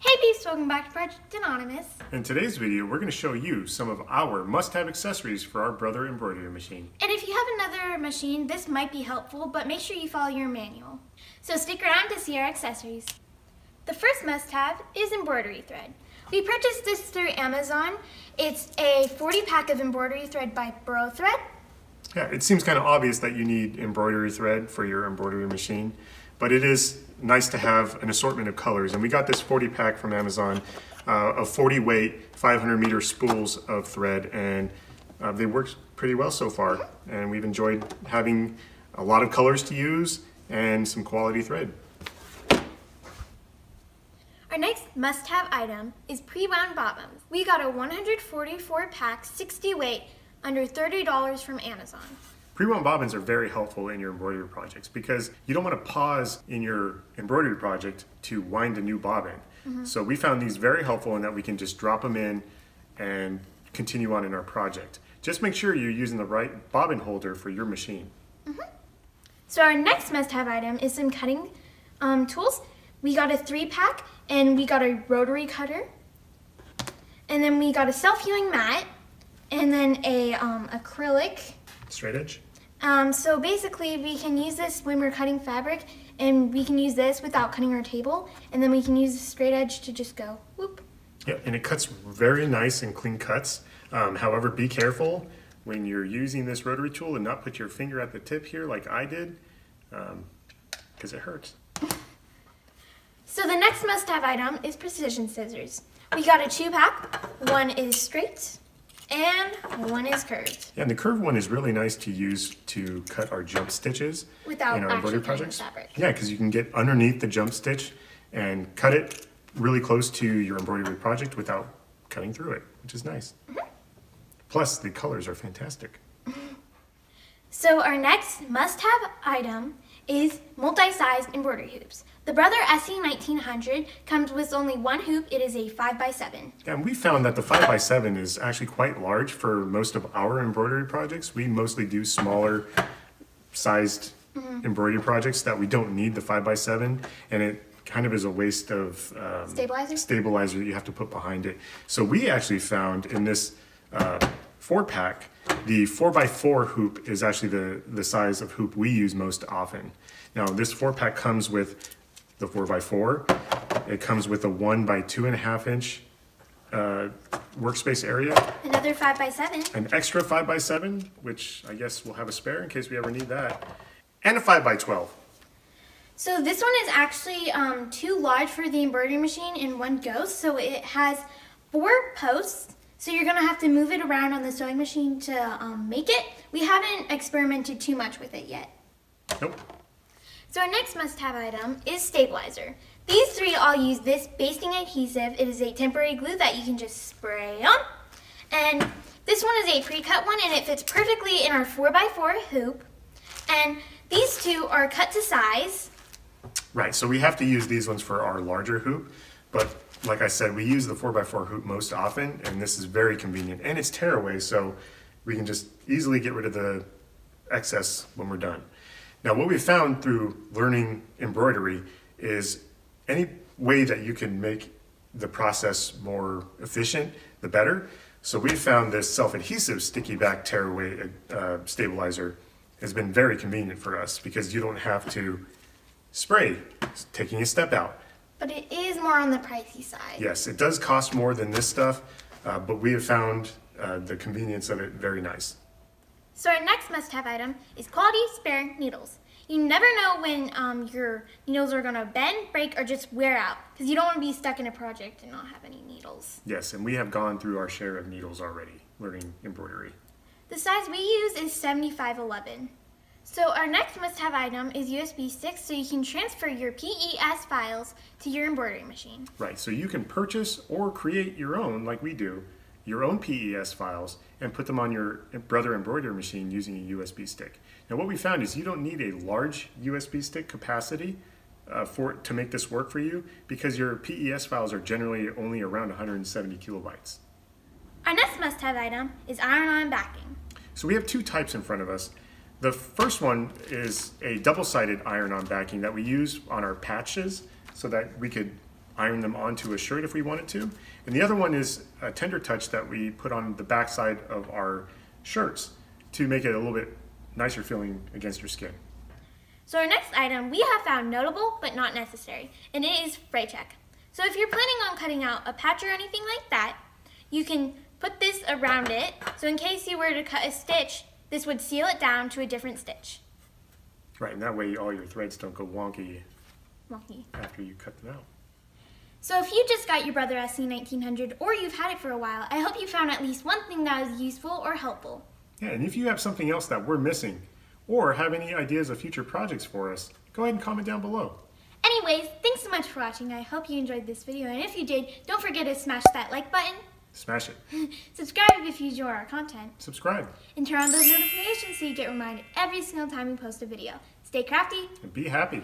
Hey peeps, welcome back to Project Anonymous. In today's video, we're going to show you some of our must-have accessories for our Brother embroidery machine. And if you have another machine, this might be helpful, but make sure you follow your manual. So stick around to see our accessories. The first must-have is embroidery thread. We purchased this through Amazon. It's a 40 pack of embroidery thread by Burrow Thread. Yeah, it seems kind of obvious that you need embroidery thread for your embroidery machine, but it is nice to have an assortment of colors. And we got this 40 pack from Amazon of 40 weight, 500 meter spools of thread, and they work pretty well so far. And we've enjoyed having a lot of colors to use and some quality thread. Our next must-have item is pre-wound bobbins. We got a 144 pack, 60 weight, under $30 from Amazon. Pre-wound bobbins are very helpful in your embroidery projects because you don't want to pause in your embroidery project to wind a new bobbin. So we found these very helpful in that we can just drop them in and continue on in our project. Just make sure you're using the right bobbin holder for your machine. So our next must-have item is some cutting tools. We got a 3 pack and we got a rotary cutter. And then we got a self-healing mat and then a acrylic. Straight edge? So basically we can use this when we're cutting fabric, and we can use this without cutting our table, and then we can use the straight edge to just go whoop. Yeah, and it cuts very nice and clean cuts. However, be careful when you're using this rotary tool and not put your finger at the tip here like I did, because it hurts. So the next must-have item is precision scissors. We got a 2 pack, one is straight and one is curved. Yeah, and the curved one is really nice to use to cut our jump stitches Without in our actually embroidery cutting projects. the fabric. Yeah, because you can get underneath the jump stitch and cut it really close to your embroidery project without cutting through it, which is nice. Plus, the colors are fantastic. So our next must-have item is multi-sized embroidery hoops. The Brother SE1900 comes with only one hoop. It is a 5x7. Yeah, and we found that the 5x7 is actually quite large for most of our embroidery projects. We mostly do smaller sized embroidery projects that we don't need the 5x7, and it kind of is a waste of stabilizer that you have to put behind it. So we actually found in this 4-pack, the 4x4 hoop is actually the size of hoop we use most often. Now this 4-pack comes with the 4x4. It comes with a 1 by 2.5 inch workspace area. Another 5x7. An extra 5x7, which I guess we'll have a spare in case we ever need that. And a 5x12. So this one is actually too large for the embroidery machine in one go. So it has 4 posts. So you're gonna have to move it around on the sewing machine to make it. We haven't experimented too much with it yet. Nope. So our next must-have item is stabilizer. These 3 all use this basting adhesive. It is a temporary glue that you can just spray on. And this one is a pre-cut one, and it fits perfectly in our 4x4 hoop. And these 2 are cut to size. Right, so we have to use these ones for our larger hoop, but like I said, we use the 4x4 hoop most often, and this is very convenient. And it's tearaway, so we can just easily get rid of the excess when we're done. Now, what we found through learning embroidery is any way that you can make the process more efficient, the better. So we found this self-adhesive sticky back tearaway stabilizer has been very convenient for us because you don't have to spray, taking a step out. But it is more on the pricey side. Yes, it does cost more than this stuff, but we have found the convenience of it very nice. So our next must-have item is quality spare needles. You never know when your needles are gonna bend, break, or just wear out, because you don't wanna be stuck in a project and not have any needles. Yes, and we have gone through our share of needles already, learning embroidery. The size we use is 7511. So our next must-have item is USB sticks, so you can transfer your PES files to your embroidery machine. Right, so you can purchase or create your own, like we do, your own PES files and put them on your Brother embroidery machine using a USB stick. Now what we found is you don't need a large USB stick capacity to make this work for you because your PES files are generally only around 170 kilobytes. Our next must-have item is iron-on backing. So we have 2 types in front of us. The first one is a double-sided iron-on backing that we use on our patches so that we could iron them onto a shirt if we wanted to. And the other one is a tender touch that we put on the back side of our shirts to make it a little bit nicer feeling against your skin. So our next item we have found notable but not necessary, and it is fray check. So if you're planning on cutting out a patch or anything like that, you can put this around it, so in case you were to cut a stitch, this would seal it down to a different stitch. Right, and that way all your threads don't go wonky after you cut them out. So if you just got your Brother SC1900 or you've had it for a while, I hope you found at least one thing that was useful or helpful. Yeah, and if you have something else that we're missing or have any ideas of future projects for us, go ahead and comment down below. Anyways, thanks so much for watching. I hope you enjoyed this video, and if you did, don't forget to smash that like button. Smash it. Subscribe if you enjoy our content. Subscribe. And turn on those notifications so you get reminded every single time we post a video. Stay crafty. And be happy.